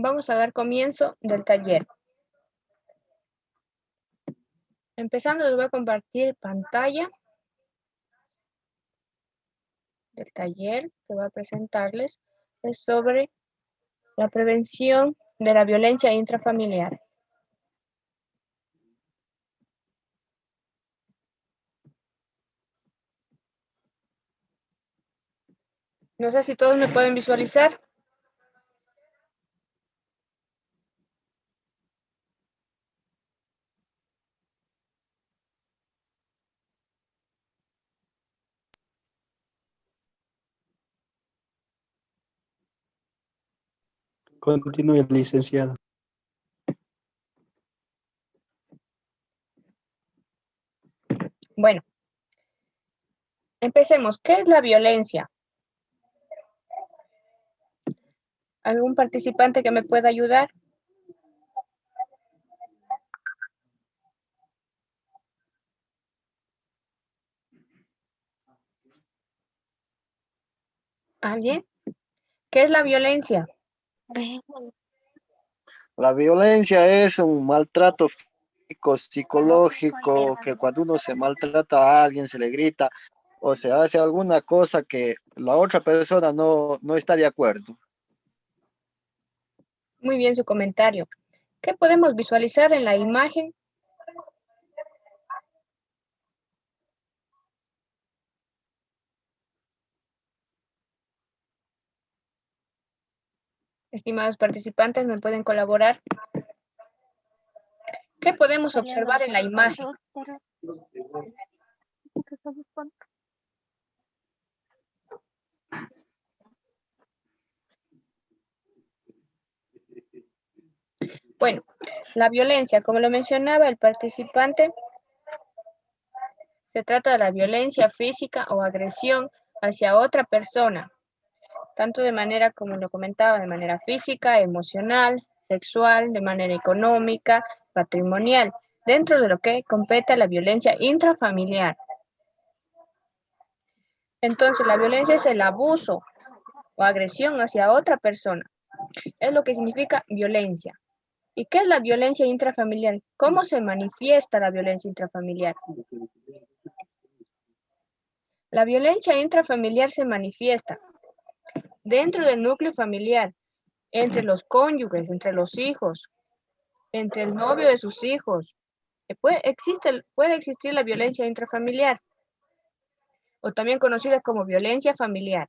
Vamos a dar comienzo del taller. Empezando, les voy a compartir pantalla del taller que voy a presentarles. Es sobre la prevención de la violencia intrafamiliar. No sé si todos me pueden visualizar. Continúe, licenciada. Bueno, empecemos. ¿Qué es la violencia? ¿Algún participante que me pueda ayudar? ¿Alguien? ¿Qué es la violencia? La violencia es un maltrato físico, psicológico, que cuando uno se maltrata a alguien, se le grita o se hace alguna cosa que la otra persona no está de acuerdo. Muy bien su comentario. ¿Qué podemos visualizar en la imagen? Estimados participantes, ¿me pueden colaborar? ¿Qué podemos observar en la imagen? Bueno, la violencia, como lo mencionaba el participante, se trata de la violencia física o agresión hacia otra persona, tanto de manera, como lo comentaba, de manera física, emocional, sexual, de manera económica, patrimonial, dentro de lo que compete a la violencia intrafamiliar. Entonces, la violencia es el abuso o agresión hacia otra persona. Es lo que significa violencia. ¿Y qué es la violencia intrafamiliar? ¿Cómo se manifiesta la violencia intrafamiliar? La violencia intrafamiliar se manifiesta dentro del núcleo familiar, entre los cónyuges, entre los hijos, entre el novio de sus hijos. Puede existir la violencia intrafamiliar, o también conocida como violencia familiar.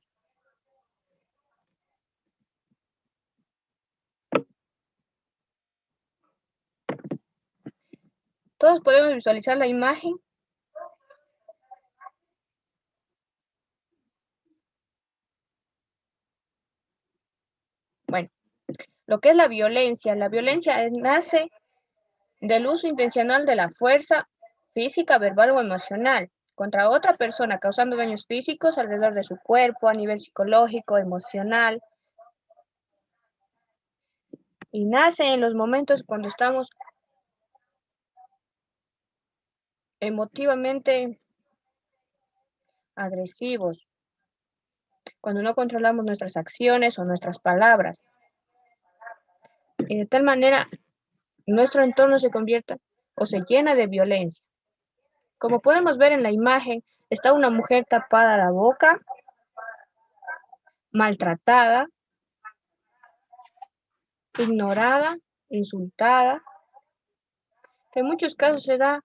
Todos podemos visualizar la imagen. Bueno, lo que es la violencia nace del uso intencional de la fuerza física, verbal o emocional contra otra persona, causando daños físicos alrededor de su cuerpo, a nivel psicológico, emocional. Y nace en los momentos cuando estamos emotivamente agresivos, cuando no controlamos nuestras acciones o nuestras palabras. Y de tal manera, nuestro entorno se convierte o se llena de violencia. Como podemos ver en la imagen, está una mujer tapada la boca, maltratada, ignorada, insultada, que en muchos casos se da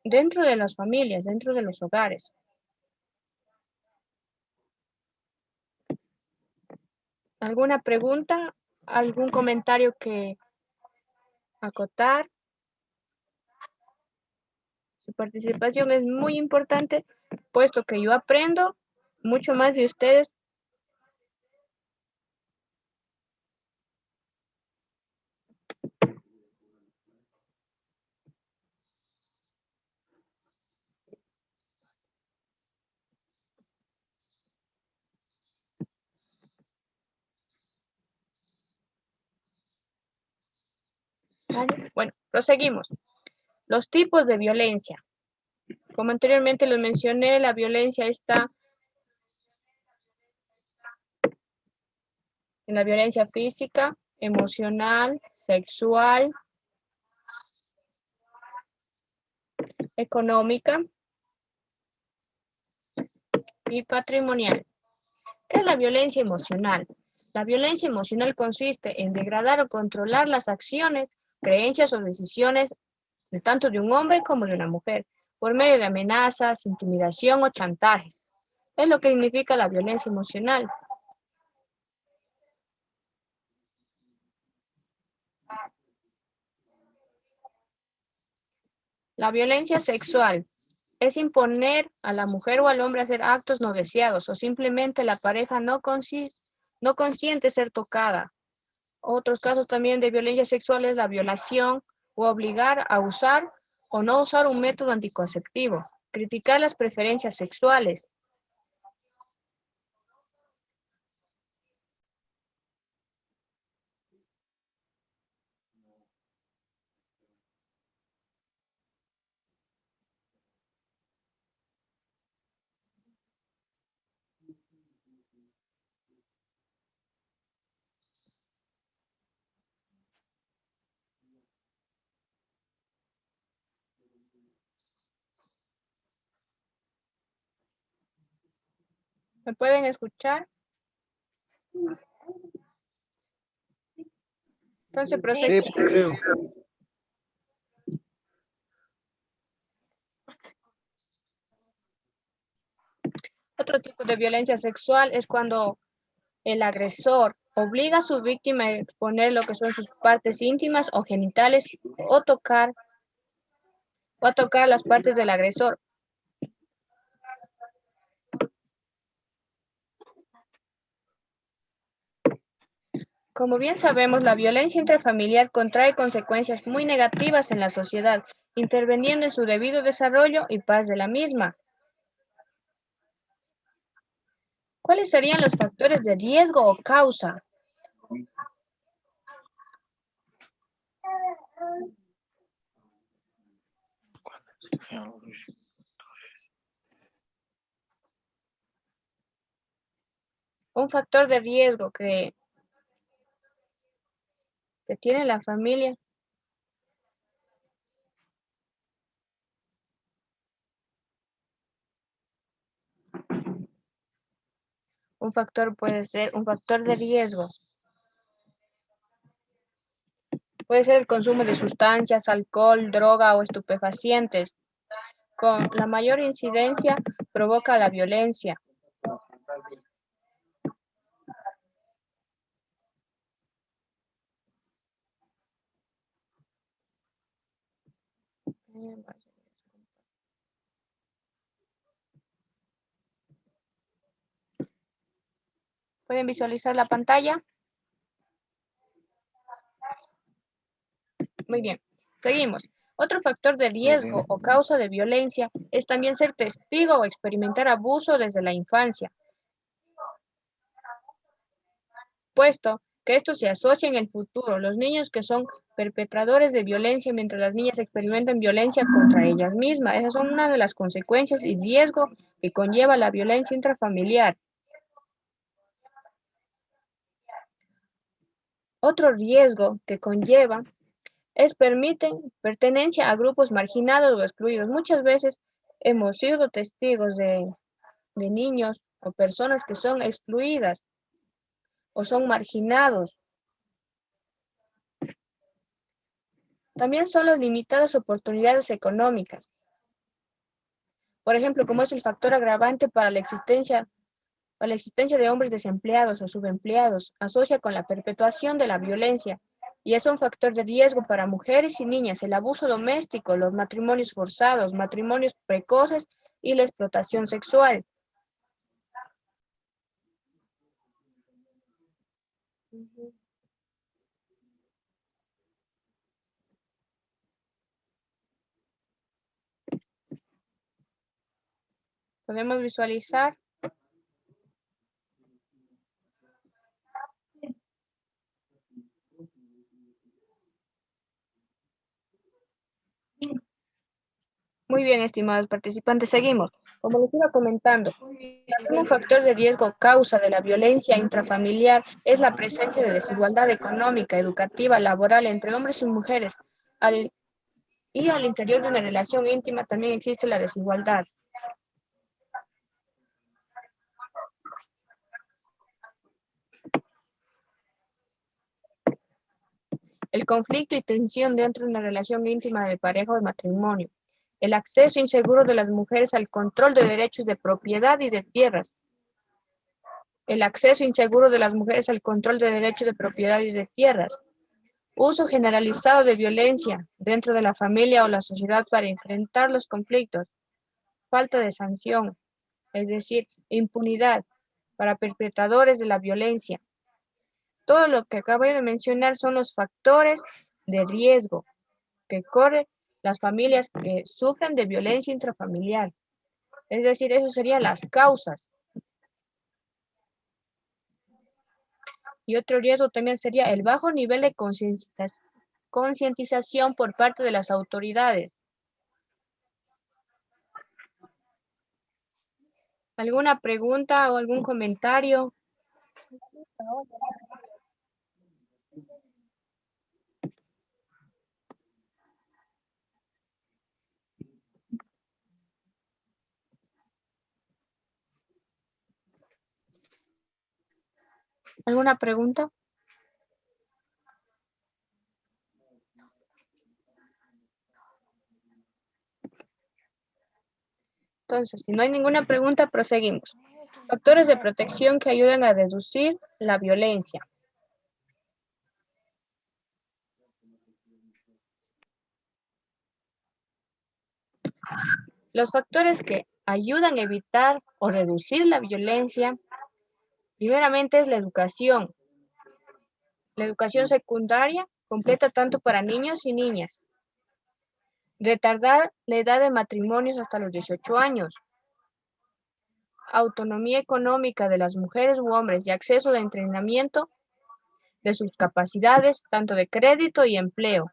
dentro de las familias, dentro de los hogares. ¿Alguna pregunta? ¿Algún comentario que acotar? Su participación es muy importante, puesto que yo aprendo mucho más de ustedes. ¿Vale? Bueno, proseguimos. Los tipos de violencia. Como anteriormente lo mencioné, la violencia está en la violencia física, emocional, sexual, económica y patrimonial. ¿Qué es la violencia emocional? La violencia emocional consiste en degradar o controlar las acciones, creencias o decisiones de tanto de un hombre como de una mujer, por medio de amenazas, intimidación o chantajes. Es lo que significa la violencia emocional. La violencia sexual es imponer a la mujer o al hombre a hacer actos no deseados o simplemente la pareja no consiente ser tocada. Otros casos también de violencia sexual es la violación o obligar a usar o no usar un método anticonceptivo. Criticar las preferencias sexuales. ¿Me pueden escuchar? Entonces, Sí, creo. otro tipo de violencia sexual es cuando el agresor obliga a su víctima a exponer lo que son sus partes íntimas o genitales o a tocar las partes del agresor. Como bien sabemos, la violencia intrafamiliar contrae consecuencias muy negativas en la sociedad, interviniendo en su debido desarrollo y paz de la misma. ¿Cuáles serían los factores de riesgo o causa? Un factor de riesgo que tiene la familia. Un factor puede ser un factor de riesgo. Puede ser el consumo de sustancias, alcohol, droga o estupefacientes. Con la mayor incidencia provoca la violencia. ¿Pueden visualizar la pantalla? Muy bien, seguimos. Otro factor de riesgo o causa de violencia es también ser testigo o experimentar abuso desde la infancia, puesto que esto se asocia en el futuro. Los niños que son perpetradores de violencia mientras las niñas experimentan violencia contra ellas mismas. Esas son una de las consecuencias y riesgo que conlleva la violencia intrafamiliar. Otro riesgo que conlleva es permiten pertenencia a grupos marginados o excluidos. Muchas veces hemos sido testigos de niños o personas que son excluidas o son marginados. También son las limitadas oportunidades económicas. Por ejemplo, como es el factor agravante para la existencia de hombres desempleados o subempleados, asocia con la perpetuación de la violencia y es un factor de riesgo para mujeres y niñas, el abuso doméstico, los matrimonios forzados, matrimonios precoces y la explotación sexual. Podemos visualizar. Muy bien, estimados participantes, seguimos. Como les iba comentando, también un factor de riesgo causa de la violencia intrafamiliar es la presencia de desigualdad económica, educativa, laboral entre hombres y mujeres. Y al interior de una relación íntima también existe la desigualdad. El conflicto y tensión dentro de una relación íntima de pareja o de matrimonio. El acceso inseguro de las mujeres al control de derechos de propiedad y de tierras. El acceso inseguro de las mujeres al control de derechos de propiedad y de tierras. Uso generalizado de violencia dentro de la familia o la sociedad para enfrentar los conflictos. Falta de sanción, es decir, impunidad para perpetradores de la violencia. Todo lo que acabo de mencionar son los factores de riesgo que corren las familias que sufren de violencia intrafamiliar. Es decir, eso serían las causas. Y otro riesgo también sería el bajo nivel de concientización por parte de las autoridades. ¿Alguna pregunta o algún comentario? ¿Alguna pregunta? Entonces, si no hay ninguna pregunta, proseguimos. Factores de protección que ayudan a reducir la violencia. Los factores que ayudan a evitar o reducir la violencia, primeramente es la educación. La educación secundaria completa tanto para niños y niñas. Retardar la edad de matrimonios hasta los 18 años. Autonomía económica de las mujeres u hombres y acceso de entrenamiento de sus capacidades, tanto de crédito y empleo.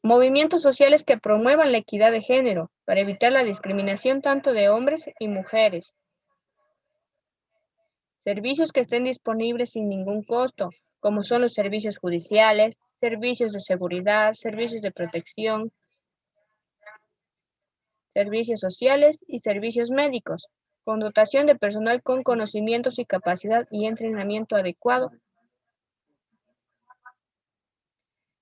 Movimientos sociales que promuevan la equidad de género para evitar la discriminación tanto de hombres y mujeres. Servicios que estén disponibles sin ningún costo, como son los servicios judiciales, servicios de seguridad, servicios de protección, servicios sociales y servicios médicos, con dotación de personal con conocimientos y capacidad y entrenamiento adecuado.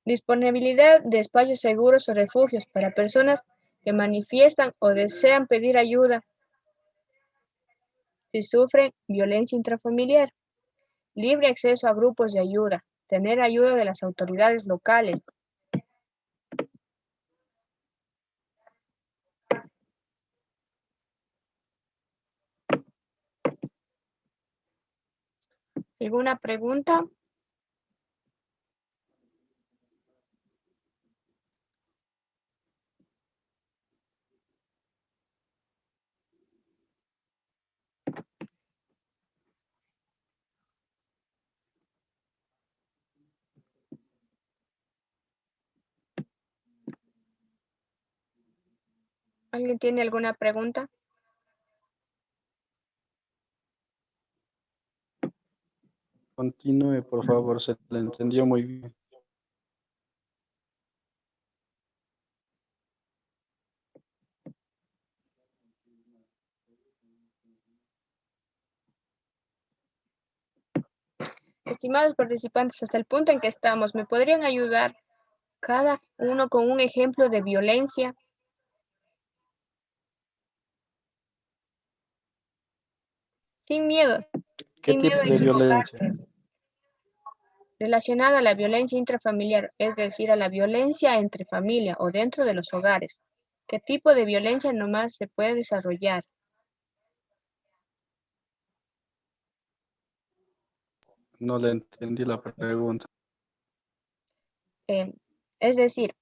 Disponibilidad de espacios seguros o refugios para personas que manifiestan o desean pedir ayuda si sufren violencia intrafamiliar. Libre acceso a grupos de ayuda, tener ayuda de las autoridades locales. ¿Alguna pregunta? ¿Alguien tiene alguna pregunta? Continúe, por favor, se le entendió muy bien. Estimados participantes, hasta el punto en que estamos, ¿me podrían ayudar cada uno con un ejemplo de violencia? Sin miedo, ¿Qué sin miedo tipo a de violencia? equivocarse. Relacionada a la violencia intrafamiliar, es decir, a la violencia entre familia o dentro de los hogares. ¿Qué tipo de violencia nomás se puede desarrollar? No le entendí la pregunta. Es decir,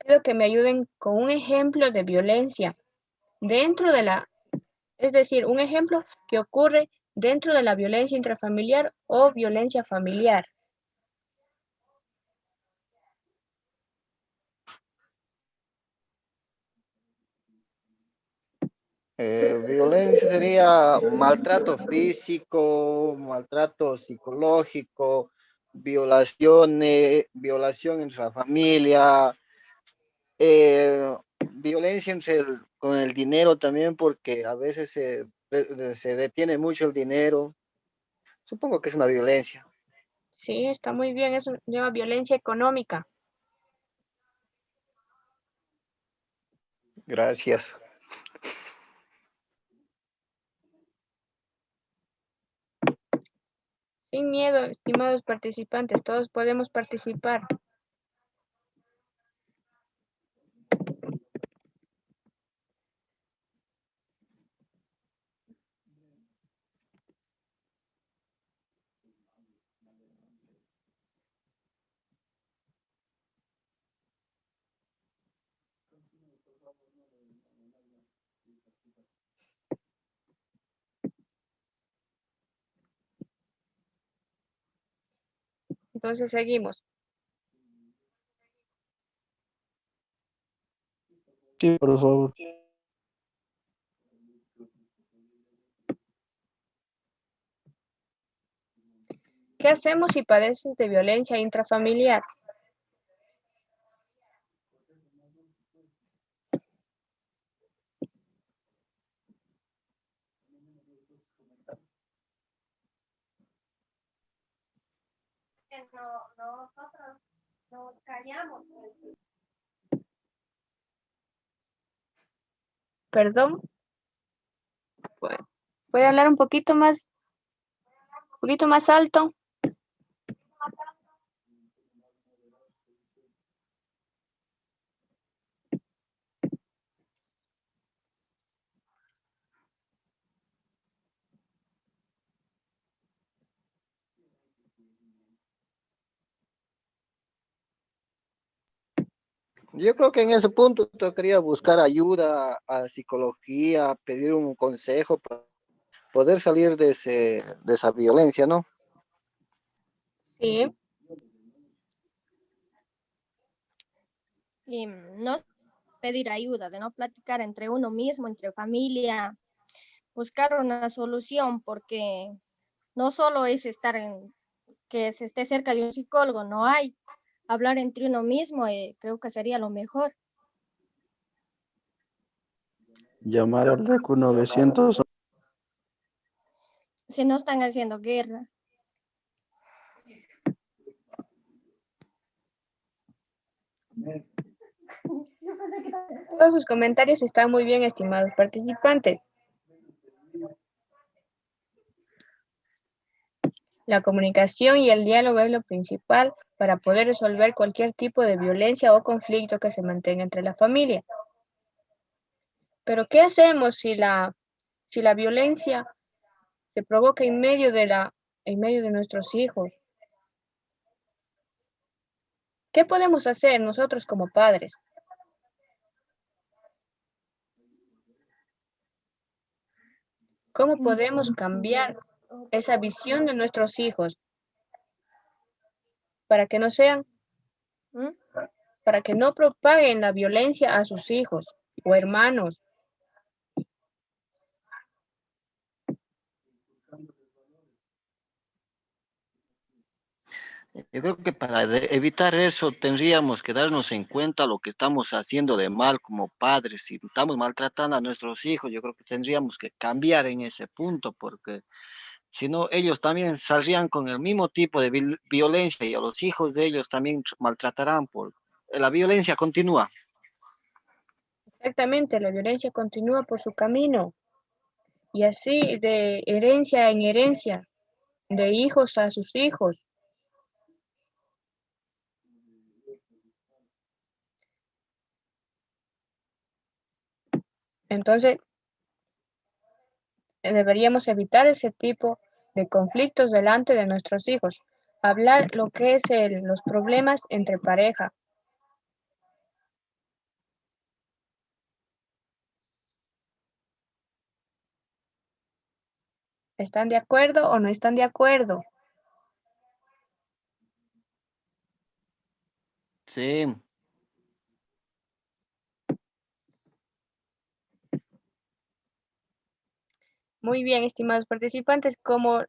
pido que me ayuden con un ejemplo de violencia dentro de la, es decir, un ejemplo que ocurre dentro de la violencia intrafamiliar o violencia familiar. Violencia sería maltrato físico, maltrato psicológico, violaciones, violación entre la familia, violencia con el dinero también, porque a veces se detiene mucho el dinero. Supongo que es una violencia. Sí, está muy bien, eso lleva violencia económica. Gracias. Sin miedo, estimados participantes, todos podemos participar. Entonces seguimos. Sí, por favor. ¿Qué hacemos si padeces de violencia intrafamiliar? Nosotros nos callamos. Perdón, ¿puede hablar un poquito más alto? Yo creo que en ese punto tocaría buscar ayuda a psicología, pedir un consejo para poder salir de esa violencia, ¿no? Sí, Y no pedir ayuda, de no platicar entre uno mismo, entre familia, buscar una solución, porque no solo es estar en que se esté cerca de un psicólogo, no hay. Hablar entre uno mismo, creo que sería lo mejor. Llamar al RECU 900. Si no están haciendo guerra. todos sus comentarios están muy bien, estimados participantes. La comunicación y el diálogo es lo principal para poder resolver cualquier tipo de violencia o conflicto que se mantenga entre la familia. Pero ¿qué hacemos si la violencia se provoca en medio de nuestros hijos? ¿Qué podemos hacer nosotros como padres? ¿Cómo podemos cambiar esa visión de nuestros hijos para que no sean, ¿Mm? para que no propaguen la violencia a sus hijos o hermanos? Yo creo que para evitar eso tendríamos que darnos en cuenta lo que estamos haciendo de mal como padres. Si estamos maltratando a nuestros hijos, yo creo que tendríamos que cambiar en ese punto, porque si no, ellos también saldrían con el mismo tipo de violencia y a los hijos de ellos también maltratarán. La violencia continúa. Exactamente, la violencia continúa por su camino y así de herencia en herencia, de hijos a sus hijos. Entonces, deberíamos evitar ese tipo de conflictos delante de nuestros hijos. Hablar lo que es los problemas entre pareja. ¿Están de acuerdo o no están de acuerdo? Sí, Muy bien, estimados participantes, como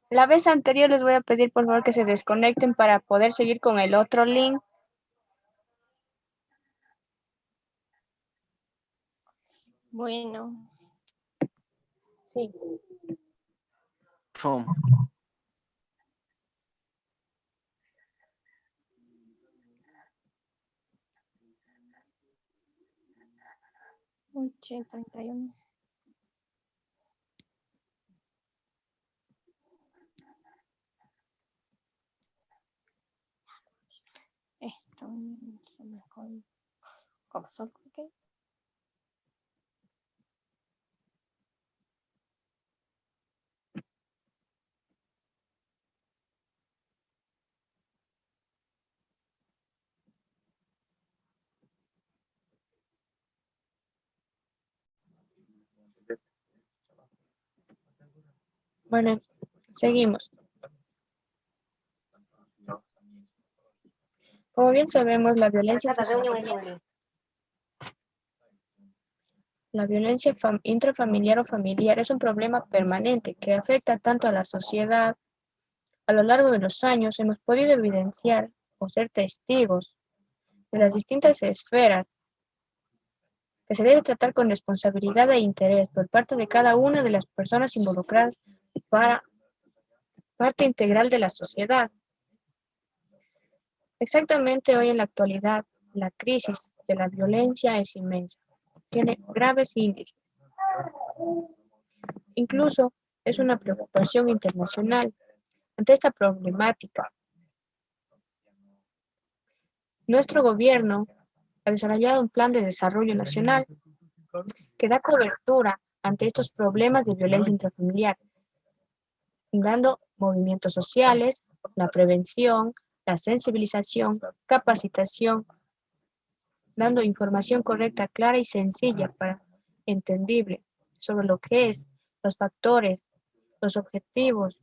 la vez anterior les voy a pedir por favor que se desconecten para poder seguir con el otro link. Bueno, Sí. Son. ocho, 31. Esto se me con... ¿Cómo son? ¿Qué? Bueno, seguimos. Como bien sabemos, la violencia intrafamiliar o familiar es un problema permanente que afecta tanto a la sociedad. A lo largo de los años hemos podido evidenciar o ser testigos de las distintas esferas que se debe tratar con responsabilidad e interés por parte de cada una de las personas involucradas para parte integral de la sociedad. Exactamente hoy en la actualidad, la crisis de la violencia es inmensa, tiene graves índices. Incluso es una preocupación internacional. Ante esta problemática, nuestro gobierno ha desarrollado un plan de desarrollo nacional que da cobertura ante estos problemas de violencia intrafamiliar, dando movimientos sociales, la prevención, la sensibilización, capacitación, dando información correcta, clara y sencilla para entendible sobre lo que es, los factores, los objetivos,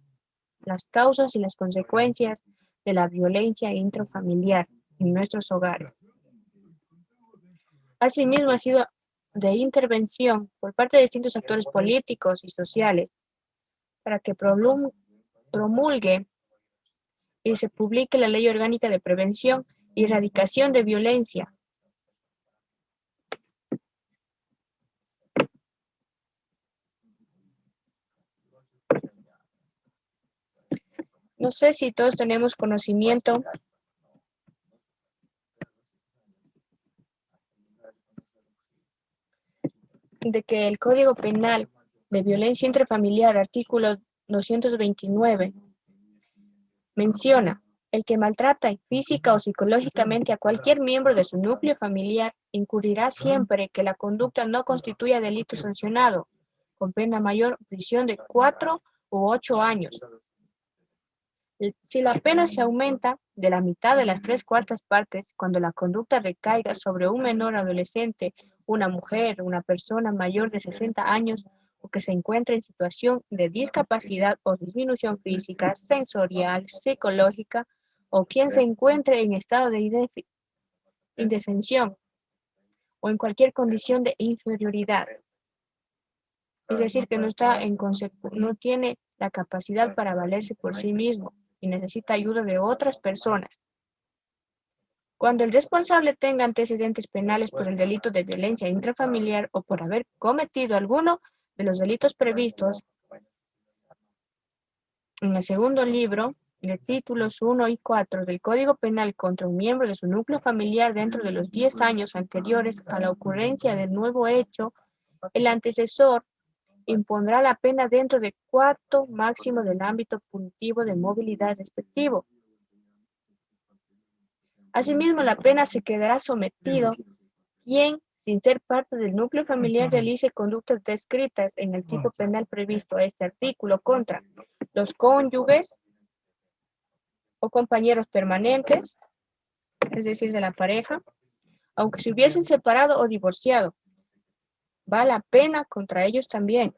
las causas y las consecuencias de la violencia intrafamiliar en nuestros hogares. Asimismo, ha sido de intervención por parte de distintos actores políticos y sociales para que promulgue y se publique la Ley Orgánica de Prevención y Erradicación de Violencia. No sé si todos tenemos conocimiento de que el Código Penal de Violencia Intrafamiliar, artículo 229, menciona: el que maltrata física o psicológicamente a cualquier miembro de su núcleo familiar incurrirá siempre que la conducta no constituya delito sancionado, con pena mayor prisión de 4 u 8 años. Si la pena se aumenta de la mitad de las 3/4 partes cuando la conducta recaiga sobre un menor adolescente, una mujer, una persona mayor de 60 años o que se encuentre en situación de discapacidad o disminución física, sensorial, psicológica, o quien se encuentre en estado de indefensión o en cualquier condición de inferioridad. Es decir, que no tiene la capacidad para valerse por sí mismo y necesita ayuda de otras personas. Cuando el responsable tenga antecedentes penales por el delito de violencia intrafamiliar o por haber cometido alguno de los delitos previstos en el segundo libro de títulos 1 y 4 del Código Penal contra un miembro de su núcleo familiar dentro de los 10 años anteriores a la ocurrencia del nuevo hecho, el antecesor impondrá la pena dentro del cuarto máximo del ámbito punitivo de movilidad respectivo. Asimismo, la pena se quedará sometido quien, sin ser parte del núcleo familiar, realice conductas descritas en el tipo penal previsto a este artículo contra los cónyuges o compañeros permanentes, es decir, de la pareja, aunque se hubiesen separado o divorciado. Va la pena contra ellos también,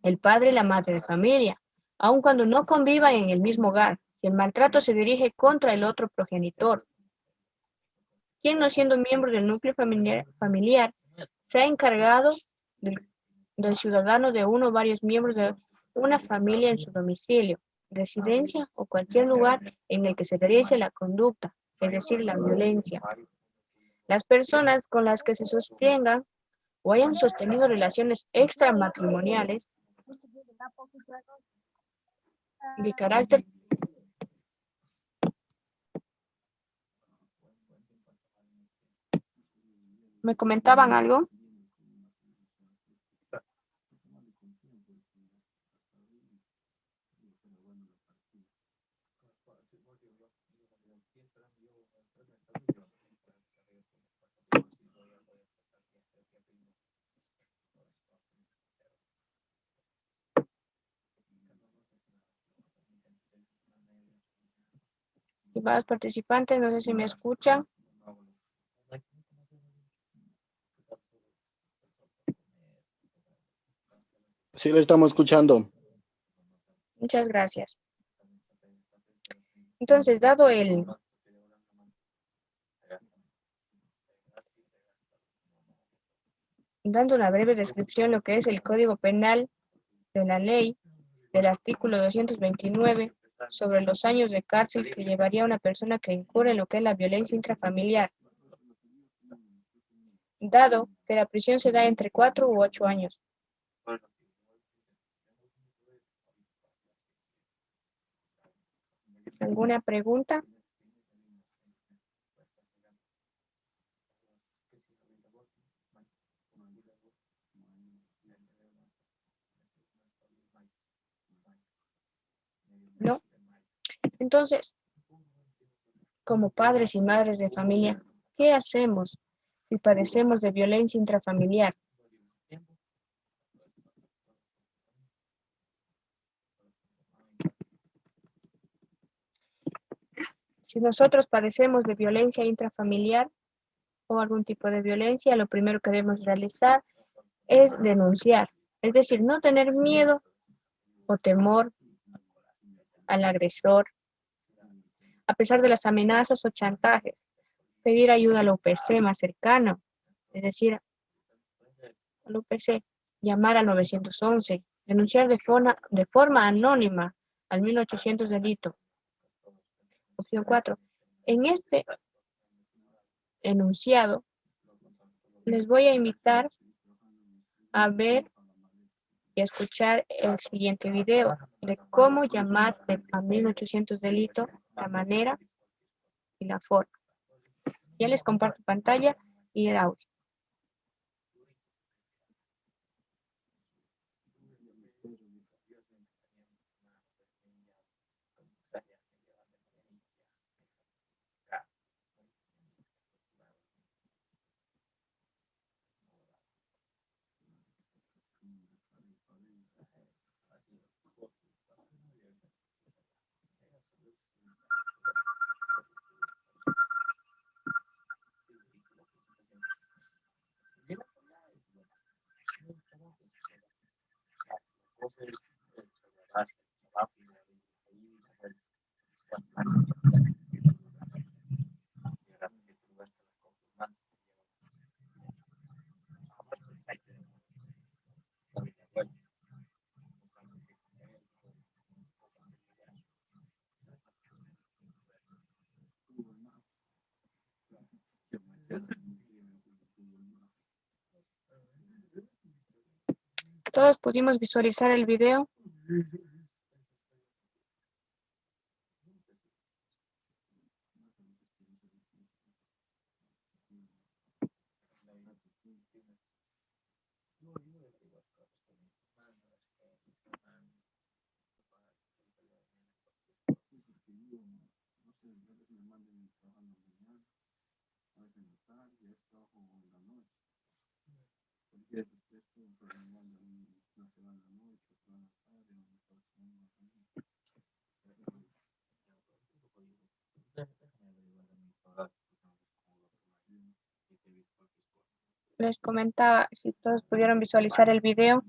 el padre y la madre de familia, aun cuando no convivan en el mismo hogar, si el maltrato se dirige contra el otro progenitor, quien no siendo miembro del núcleo familiar se ha encargado del ciudadano de uno o varios miembros de una familia en su domicilio, residencia o cualquier lugar en el que se realice la conducta, es decir, la violencia. Las personas con las que se sostengan o hayan sostenido relaciones extramatrimoniales de carácter. ¿Me comentaban algo? Estimados participantes, no sé si me escuchan. Sí, lo estamos escuchando. Muchas gracias. Entonces, dando una breve descripción de lo que es el Código Penal de la ley del artículo 229 sobre los años de cárcel que llevaría a una persona que incurre en lo que es la violencia intrafamiliar, dado que la prisión se da entre 4 u 8 años. ¿Alguna pregunta? ¿No? Entonces, como padres y madres de familia, ¿qué hacemos si padecemos de violencia intrafamiliar? Si nosotros padecemos de violencia intrafamiliar o algún tipo de violencia, lo primero que debemos realizar es denunciar. Es decir, no tener miedo o temor al agresor, a pesar de las amenazas o chantajes. Pedir ayuda al UPC más cercano, es decir, al UPC, llamar al 911, denunciar de forma anónima al 1800 delito. Opción 4. En este enunciado, les voy a invitar a ver y a escuchar el siguiente video de cómo llamar a 1800 delito, la manera y la forma. Ya les comparto pantalla y el audio. ¿Todos pudimos visualizar el video? Les comentaba si todos pudieron visualizar el video.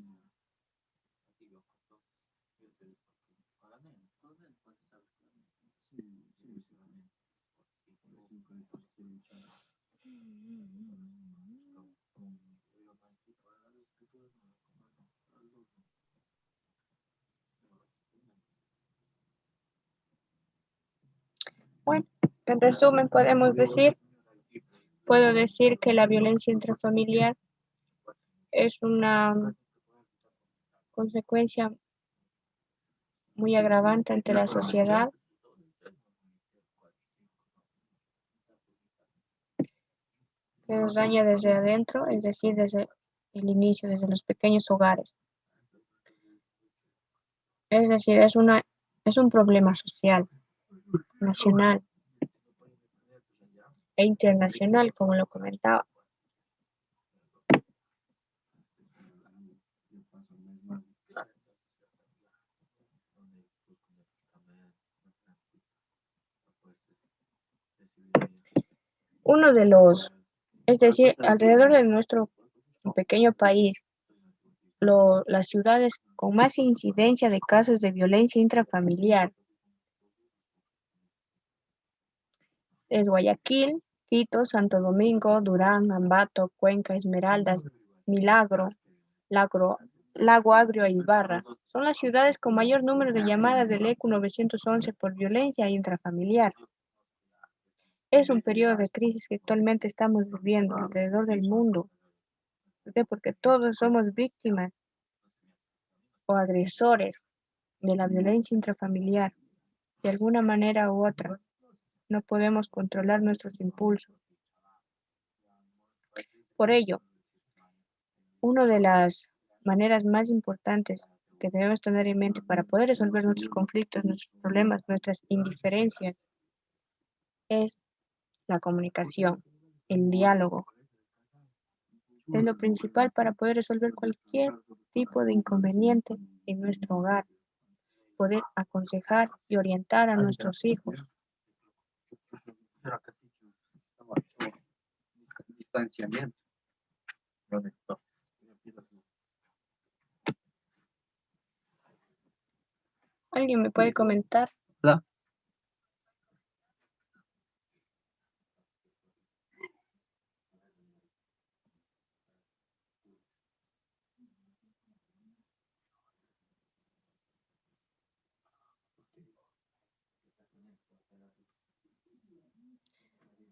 Bueno, en resumen puedo decir que la violencia intrafamiliar es una consecuencia muy agravante ante la sociedad que nos daña desde adentro, es decir, desde el inicio, desde los pequeños hogares. Es decir, es un problema social, nacional e internacional, como lo comentaba. Es decir, alrededor de nuestro pequeño país, las ciudades con más incidencia de casos de violencia intrafamiliar es Guayaquil, Quito, Santo Domingo, Durán, Ambato, Cuenca, Esmeraldas, Milagro, Lago, Lago Agrio e Ibarra. Son las ciudades con mayor número de llamadas del ECU 911 por violencia intrafamiliar. Es un periodo de crisis que actualmente estamos viviendo alrededor del mundo. ¿Por qué? Porque todos somos víctimas o agresores de la violencia intrafamiliar, de alguna manera u otra. No podemos controlar nuestros impulsos. Por ello, una de las maneras más importantes que debemos tener en mente para poder resolver nuestros conflictos, nuestros problemas, nuestras indiferencias, es la comunicación, el diálogo. Es lo principal para poder resolver cualquier tipo de inconveniente en nuestro hogar, poder aconsejar y orientar a nuestros hijos. ¿Alguien me puede comentar?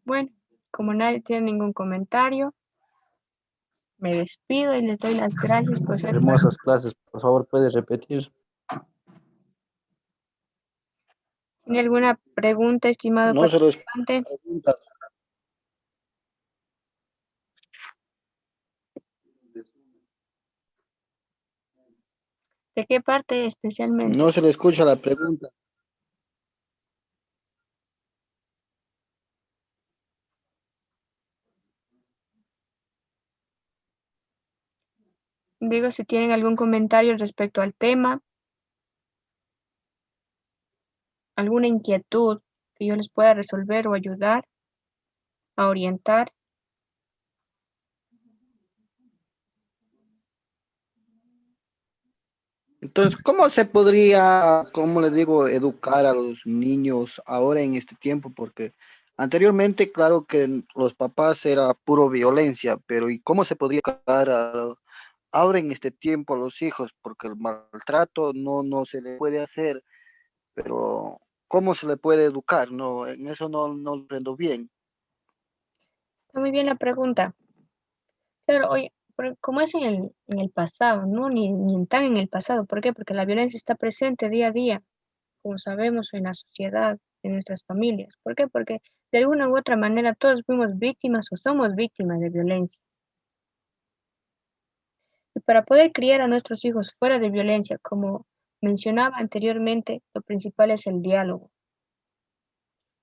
Bueno, como nadie tiene ningún comentario, me despido y les doy las gracias por ser. Hermosas clases, por favor, ¿puedes repetir? ¿Tiene alguna pregunta, estimado No se los participante? preguntas. ¿De qué parte especialmente? No se le escucha la pregunta. Digo, si tienen algún comentario respecto al tema, alguna inquietud que yo les pueda resolver o ayudar a orientar. Entonces, ¿cómo se podría, cómo les digo, educar a los niños ahora en este tiempo? Porque anteriormente, claro que los papás era puro violencia, pero ¿y cómo se podría educar ahora en este tiempo a los hijos? Porque el maltrato no se le puede hacer, pero ¿cómo se le puede educar? No, en eso no lo entiendo bien. Está muy bien la pregunta. Claro, oye, como es en el pasado, ¿no? Ni tan en el pasado. ¿Por qué? Porque la violencia está presente día a día, como sabemos, en la sociedad, en nuestras familias. ¿Por qué? Porque de alguna u otra manera todos fuimos víctimas o somos víctimas de violencia. Y para poder criar a nuestros hijos fuera de violencia, como mencionaba anteriormente, lo principal es el diálogo.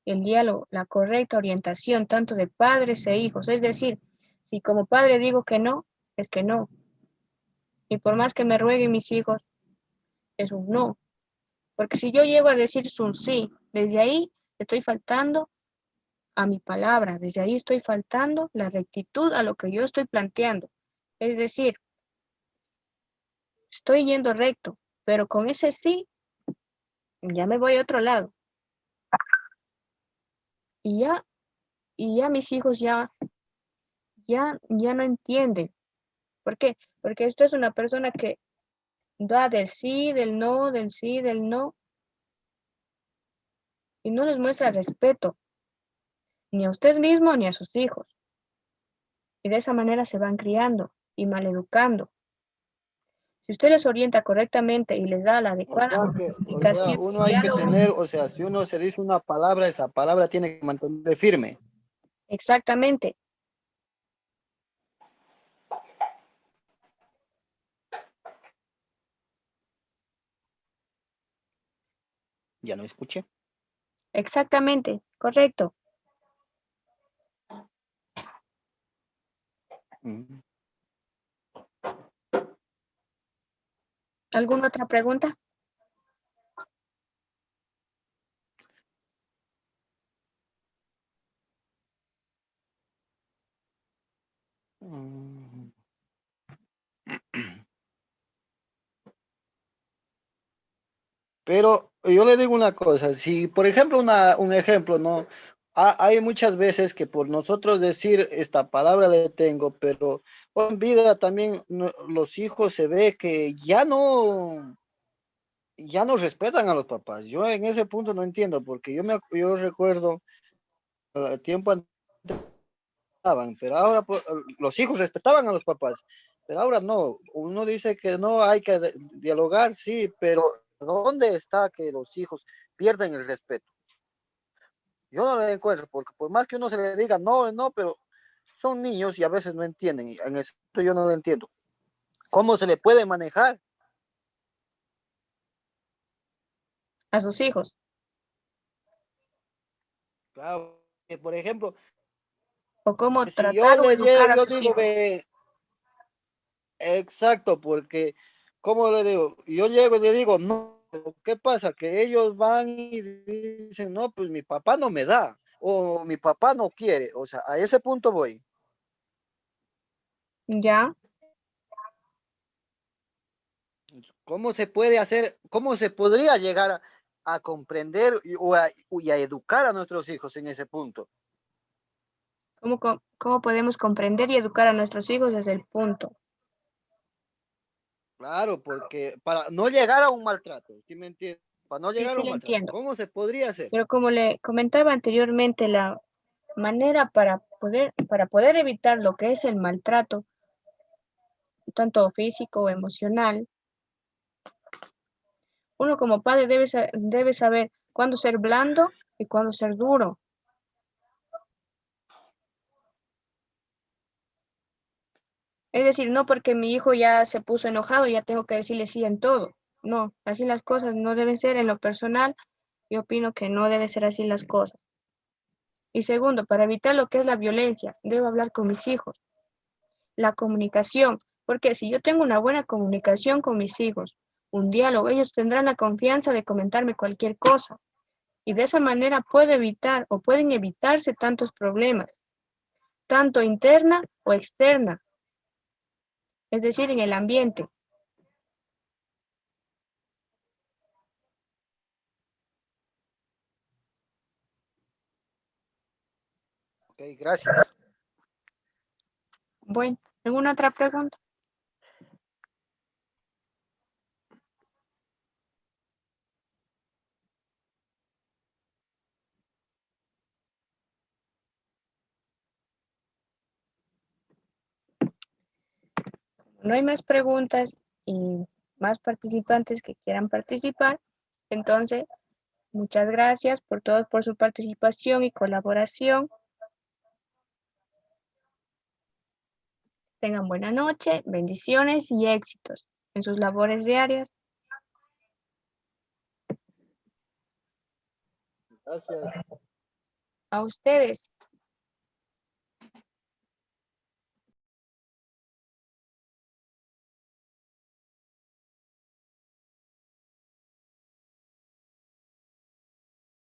El diálogo, la correcta orientación tanto de padres e hijos. Es decir, si como padre digo que no, es que no. Y por más que me rueguen mis hijos, es un no. Porque si yo llego a decir un sí, desde ahí estoy faltando a mi palabra, desde ahí estoy faltando la rectitud a lo que yo estoy planteando. Es decir, estoy yendo recto, pero con ese sí, ya me voy a otro lado. Y ya, y ya mis hijos ya no entienden. ¿Por qué? Porque esto es una persona que da del sí, del no, del sí, del no. y no les muestra respeto, ni a usted mismo ni a sus hijos. Y de esa manera se van criando y maleducando. Si usted les orienta correctamente y les da la adecuada O sea, comunicación uno y hay que diálogo, tener, o sea, si uno se dice una palabra, esa palabra tiene que mantenerse firme. exactamente, Ya no escuché. exactamente, correcto. Mm. ¿Alguna otra pregunta? Mm. Pero yo le digo una cosa, si por ejemplo un ejemplo, ¿no? Hay muchas veces que por nosotros decir esta palabra le tengo, pero en vida también los hijos se ve que ya no respetan a los papás. Yo en ese punto no entiendo, porque yo recuerdo tiempo antes, pero ahora los hijos respetaban a los papás, pero ahora no. Uno dice que no hay que dialogar, sí, pero ¿dónde está que los hijos pierden el respeto? Yo no lo encuentro, porque por más que uno se le diga no, no, pero son niños y a veces no entienden, y en eso yo no lo entiendo. ¿Cómo se le puede manejar? A sus hijos. Claro, que, por ejemplo, O cómo si yo tratar o le educar llego, a yo sus digo, hijos. ve, exacto, porque, ¿cómo le digo? Yo llego y le digo, no, ¿qué pasa? Que ellos van y dicen, no, pues mi papá no me da, o mi papá no quiere, o sea, a ese punto voy. ¿Ya? ¿Cómo se puede hacer, cómo se podría llegar a comprender y a educar a nuestros hijos en ese punto? ¿Cómo podemos comprender y educar a nuestros hijos desde el punto? Claro, porque para no llegar a un maltrato, ¿sí me entiendes? Para no Sí, llegar a sí un le maltrato, entiendo. ¿cómo se podría hacer? Pero como le comentaba anteriormente, la manera para poder evitar lo que es el maltrato, tanto físico o emocional, uno como padre debe saber cuándo ser blando y cuándo ser duro. Es decir, no porque mi hijo ya se puso enojado, ya tengo que decirle sí en todo. No, así las cosas no deben ser. En lo personal, yo opino que no debe ser así las cosas. Y segundo, para evitar lo que es la violencia, debo hablar con mis hijos. La comunicación, porque si yo tengo una buena comunicación con mis hijos, un diálogo, ellos tendrán la confianza de comentarme cualquier cosa. Y de esa manera puedo evitar o pueden evitarse tantos problemas, tanto interna o externa, es decir, en el ambiente. Ok, gracias. Bueno, ¿alguna otra pregunta? No hay más preguntas y más participantes que quieran participar. Entonces, muchas gracias por todos por su participación y colaboración. Tengan buena noche, bendiciones y éxitos en sus labores diarias. Gracias. A ustedes.